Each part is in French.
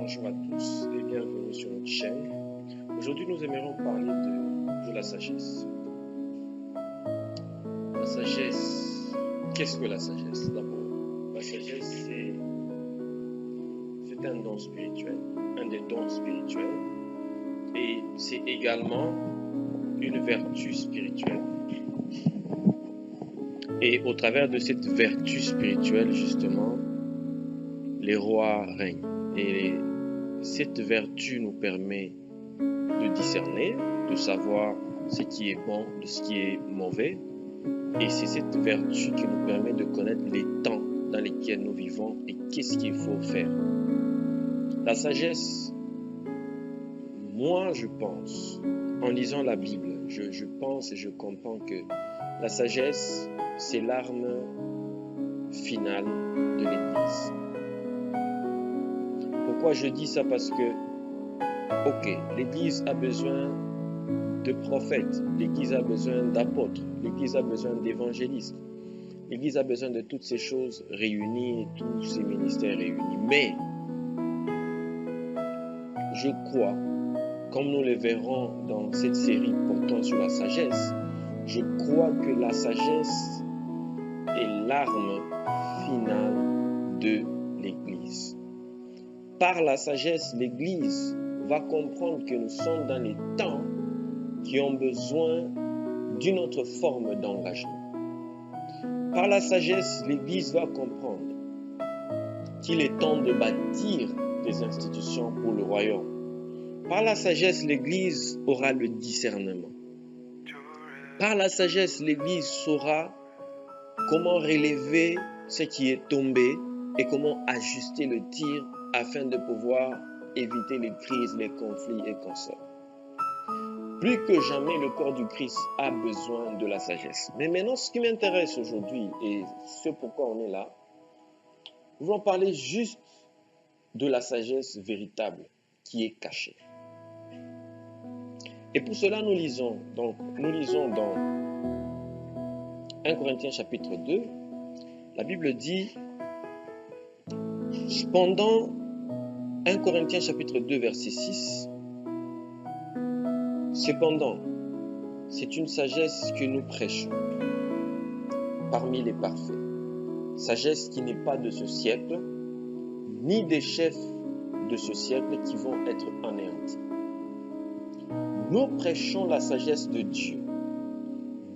Bonjour à tous et bienvenue sur notre chaîne. Aujourd'hui, nous aimerions parler de la sagesse. La sagesse, qu'est-ce que la sagesse d'abord? La sagesse, c'est un don spirituel, un des dons spirituels, et c'est également une vertu spirituelle. Et au travers de cette vertu spirituelle, justement, les rois règnent. Et cette vertu nous permet de discerner, de savoir ce qui est bon de ce qui est mauvais. Et c'est cette vertu qui nous permet de connaître les temps dans lesquels nous vivons et qu'est-ce qu'il faut faire. La sagesse, moi je pense, en lisant la Bible, je pense et je comprends que la sagesse, c'est l'arme finale de l'Église. Pourquoi je dis ça? Parce que, ok, l'Église a besoin de prophètes, l'Église a besoin d'apôtres, l'Église a besoin d'évangélistes, l'Église a besoin de toutes ces choses réunies, tous ces ministères réunis. Mais, je crois, comme nous le verrons dans cette série portant sur la sagesse, je crois que la sagesse est l'arme finale de l'Église. Par la sagesse, l'Église va comprendre que nous sommes dans les temps qui ont besoin d'une autre forme d'engagement. Par la sagesse, l'Église va comprendre qu'il est temps de bâtir des institutions pour le royaume. Par la sagesse, l'Église aura le discernement. Par la sagesse, l'Église saura comment relever ce qui est tombé et comment ajuster le tir afin de pouvoir éviter les crises, les conflits et consorts. Plus que jamais, le corps du Christ a besoin de la sagesse. Mais maintenant, ce qui m'intéresse aujourd'hui et ce pourquoi on est là, nous allons parler juste de la sagesse véritable qui est cachée. Et pour cela, nous lisons dans 1 Corinthiens chapitre 2, la Bible dit, cependant, 1 Corinthiens chapitre 2 verset 6, cependant, c'est une sagesse que nous prêchons parmi les parfaits. Sagesse qui n'est pas de ce siècle, ni des chefs de ce siècle qui vont être anéantis. Nous prêchons la sagesse de Dieu,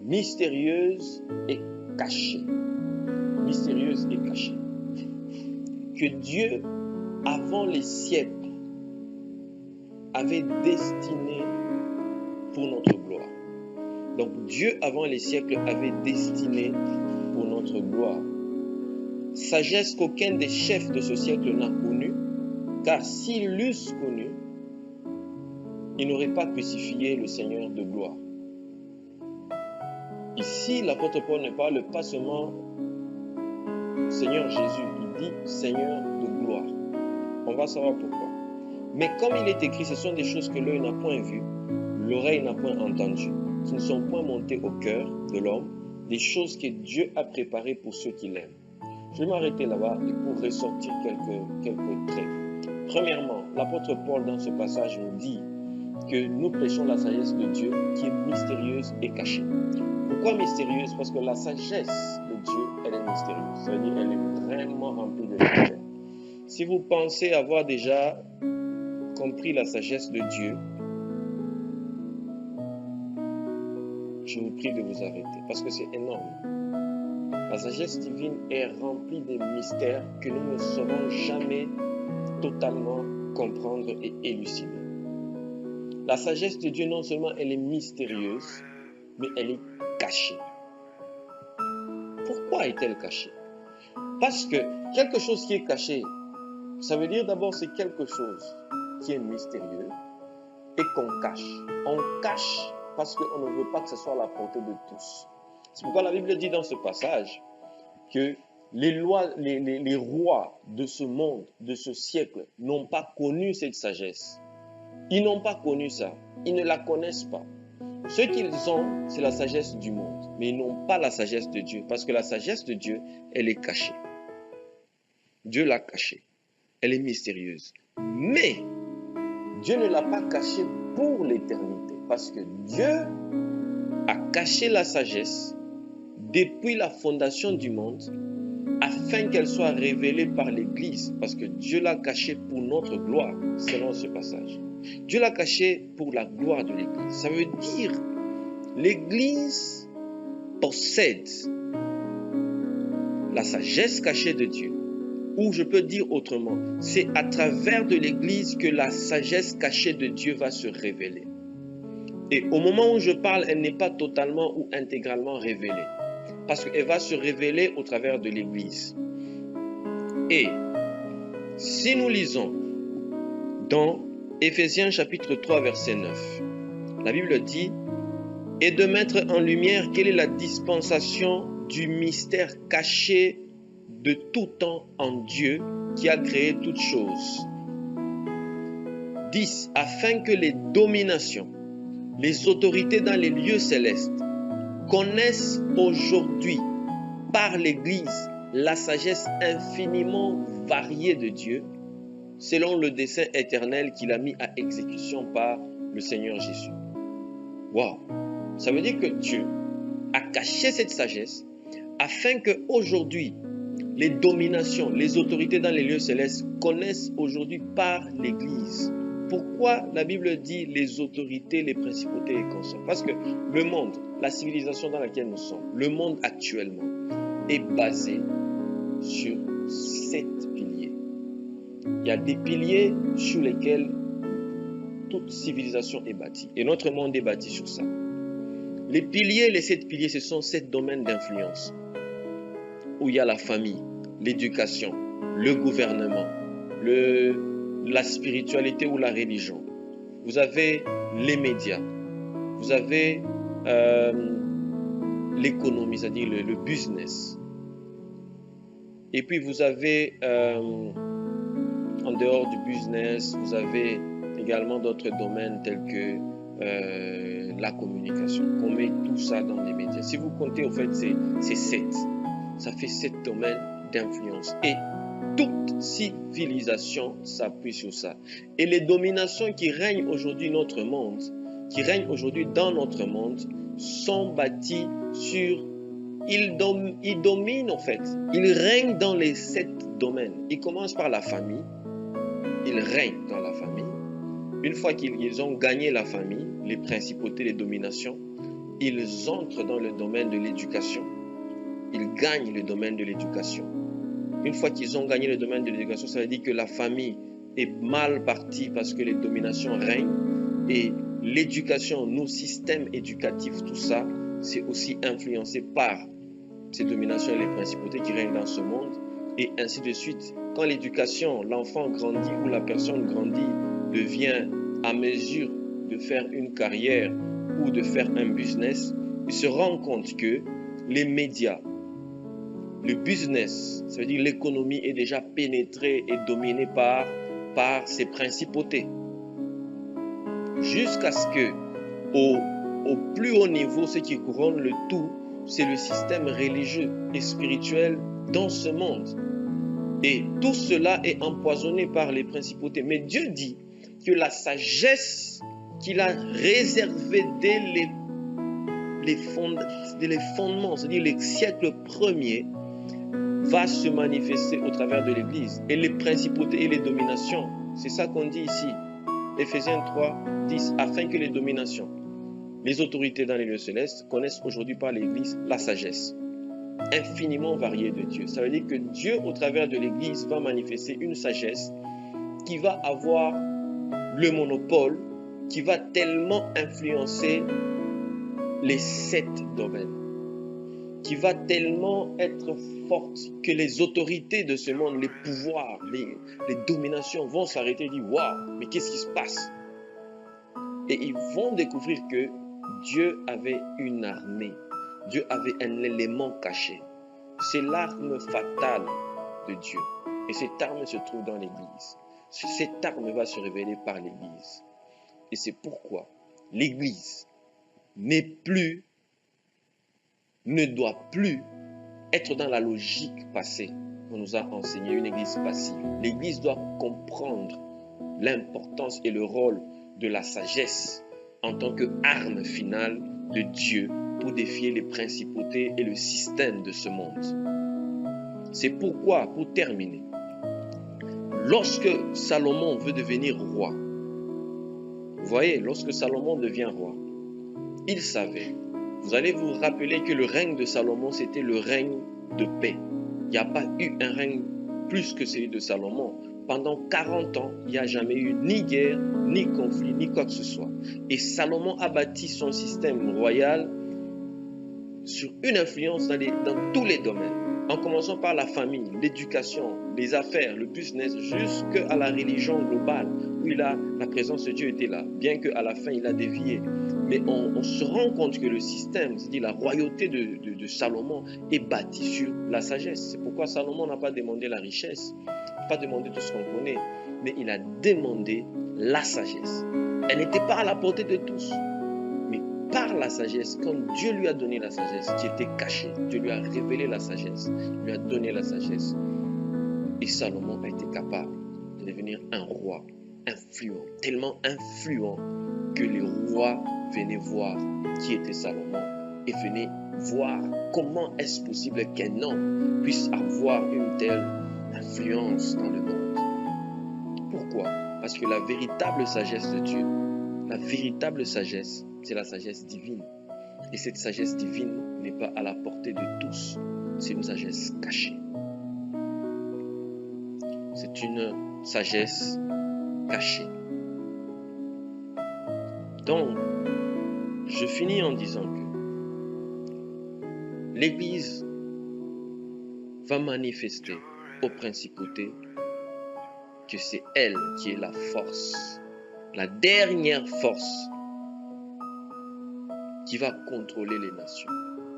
mystérieuse et cachée. Mystérieuse et cachée. Que Dieu, avant les siècles, avait destiné pour notre gloire. Donc Dieu, avant les siècles, avait destiné pour notre gloire. Sagesse qu'aucun des chefs de ce siècle n'a connue, car s'ils l'eussent connue, ils n'auraient pas crucifié le Seigneur de gloire. Ici, l'apôtre Paul ne parle pas seulement Seigneur Jésus, il dit Seigneur de gloire. On va savoir pourquoi. Mais comme il est écrit, ce sont des choses que l'œil n'a point vues, l'oreille n'a point entendues, qui ne sont point montées au cœur de l'homme, des choses que Dieu a préparées pour ceux qui l'aiment. Je vais m'arrêter là-bas et pour ressortir quelques traits. Premièrement, l'apôtre Paul dans ce passage nous dit que nous prêchons la sagesse de Dieu qui est mystérieuse et cachée. Pourquoi mystérieuse? Parce que la sagesse de Dieu, elle est mystérieuse. Ça veut dire qu'elle est vraiment remplie de mystère. Si vous pensez avoir déjà compris la sagesse de Dieu, je vous prie de vous arrêter parce que c'est énorme. La sagesse divine est remplie de mystères que nous ne saurons jamais totalement comprendre et élucider. La sagesse de Dieu, non seulement elle est mystérieuse, mais elle est cachée. Pourquoi est-elle cachée? Parce que quelque chose qui est caché, ça veut dire d'abord c'est quelque chose qui est mystérieux et qu'on cache. On cache parce qu'on ne veut pas que ce soit à la portée de tous. C'est pourquoi la Bible dit dans ce passage que les rois de ce monde, de ce siècle, n'ont pas connu cette sagesse. Ils n'ont pas connu ça. Ils ne la connaissent pas. Ce qu'ils ont, c'est la sagesse du monde. Mais ils n'ont pas la sagesse de Dieu. Parce que la sagesse de Dieu, elle est cachée. Dieu l'a cachée. Elle est mystérieuse. Mais Dieu ne l'a pas caché pour l'éternité, parce que Dieu a caché la sagesse depuis la fondation du monde, afin qu'elle soit révélée par l'Église, parce que Dieu l'a caché pour notre gloire, selon ce passage. Dieu l'a caché pour la gloire de l'Église. Ça veut dire, l'Église possède la sagesse cachée de Dieu. Ou je peux dire autrement, c'est à travers de l'Église que la sagesse cachée de Dieu va se révéler. Et au moment où je parle, elle n'est pas totalement ou intégralement révélée, parce qu'elle va se révéler au travers de l'Église. Et si nous lisons dans Éphésiens chapitre 3 verset 9, la Bible dit « Et de mettre en lumière quelle est la dispensation du mystère caché de tout temps en Dieu qui a créé toutes choses. » 10. Afin que les dominations, les autorités dans les lieux célestes connaissent aujourd'hui par l'Église la sagesse infiniment variée de Dieu, selon le dessein éternel qu'il a mis à exécution par le Seigneur Jésus. Waouh! Ça veut dire que Dieu a caché cette sagesse afin qu'aujourd'hui, les dominations, les autorités dans les lieux célestes connaissent aujourd'hui par l'Église. Pourquoi la Bible dit les autorités, les principautés et consorts? Parce que le monde, la civilisation dans laquelle nous sommes, le monde actuellement, est basé sur 7 piliers. Il y a des piliers sur lesquels toute civilisation est bâtie. Et notre monde est bâti sur ça. Les piliers, les 7 piliers, ce sont 7 domaines d'influence. Où il y a la famille, l'éducation, le gouvernement, la spiritualité ou la religion. Vous avez les médias. Vous avez l'économie, c'est-à-dire le business. Et puis vous avez, en dehors du business, vous avez également d'autres domaines tels que la communication. On met tout ça dans les médias. Si vous comptez, au fait, c'est 7. Ça fait 7 domaines d'influence. Et toute civilisation s'appuie sur ça. Et les dominations qui règnent aujourd'hui notre monde, qui règnent aujourd'hui dans notre monde, sont bâties sur... Ils dominent en fait. Ils règnent dans les 7 domaines. Ils commencent par la famille. Ils règnent dans la famille. Une fois qu'ils ont gagné la famille, les principautés, les dominations, ils entrent dans le domaine de l'éducation. Ils gagnent le domaine de l'éducation. Une fois qu'ils ont gagné le domaine de l'éducation, ça veut dire que la famille est mal partie parce que les dominations règnent. Et l'éducation, nos systèmes éducatifs, tout ça, c'est aussi influencé par ces dominations et les principautés qui règnent dans ce monde. Et ainsi de suite. Quand l'éducation, l'enfant grandit ou la personne grandit, devient à mesure de faire une carrière ou de faire un business, il se rend compte que les médias, le business, ça veut dire l'économie est déjà pénétrée et dominée par ces principautés. Jusqu'à ce que, au plus haut niveau, ce qui couronne le tout, c'est le système religieux et spirituel dans ce monde. Et tout cela est empoisonné par les principautés. Mais Dieu dit que la sagesse qu'il a réservée dès les fondements, c'est-à-dire les siècles premiers, va se manifester au travers de l'Église. Et les principautés et les dominations, c'est ça qu'on dit ici. Éphésiens 3, 10, afin que les dominations, les autorités dans les lieux célestes connaissent aujourd'hui par l'Église la sagesse infiniment variée de Dieu. Ça veut dire que Dieu, au travers de l'Église, va manifester une sagesse qui va avoir le monopole, qui va tellement influencer les 7 domaines, qui va tellement être forte que les autorités de ce monde, les pouvoirs, les dominations vont s'arrêter et dire « Waouh, mais qu'est-ce qui se passe ?» Et ils vont découvrir que Dieu avait une armée. Dieu avait un élément caché. C'est l'arme fatale de Dieu. Et cette arme se trouve dans l'Église. Cette arme va se révéler par l'Église. Et c'est pourquoi l'Église ne doit plus être dans la logique passée qu'on nous a enseigné, une Église passive. L'Église doit comprendre l'importance et le rôle de la sagesse en tant qu'arme finale de Dieu pour défier les principautés et le système de ce monde. C'est pourquoi, pour terminer, lorsque Salomon veut devenir roi, vous voyez, lorsque Salomon devient roi, il savait, vous allez vous rappeler que le règne de Salomon, c'était le règne de paix. Il n'y a pas eu un règne plus que celui de Salomon. Pendant 40 ans, il n'y a jamais eu ni guerre, ni conflit, ni quoi que ce soit. Et Salomon a bâti son système royal sur une influence dans tous les domaines, en commençant par la famille, l'éducation, les affaires, le business, jusqu'à la religion globale, où la présence de Dieu était là, bien qu'à la fin il a dévié. Mais on se rend compte que le système, c'est-à-dire la royauté de Salomon, est bâtie sur la sagesse. C'est pourquoi Salomon n'a pas demandé la richesse, pas demandé tout ce qu'on connaît, mais il a demandé la sagesse. Elle n'était pas à la portée de tous. Par la sagesse, quand Dieu lui a donné la sagesse, qui était cachée, Dieu lui a révélé la sagesse, lui a donné la sagesse. Et Salomon a été capable de devenir un roi influent, tellement influent que les rois venaient voir qui était Salomon et venaient voir comment est-ce possible qu'un homme puisse avoir une telle influence dans le monde. Pourquoi? Parce que la véritable sagesse de Dieu, la véritable sagesse, c'est la sagesse divine. Et cette sagesse divine n'est pas à la portée de tous. C'est une sagesse cachée. C'est une sagesse cachée. Donc, je finis en disant que l'Église va manifester aux principautés que c'est elle qui est la force, la dernière force qui va contrôler les nations,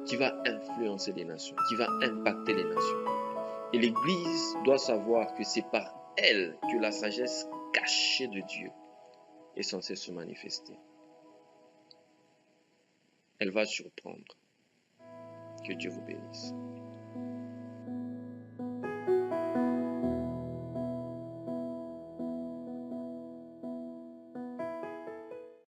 qui va influencer les nations, qui va impacter les nations. Et l'Église doit savoir que c'est par elle que la sagesse cachée de Dieu est censée se manifester. Elle va surprendre. Que Dieu vous bénisse.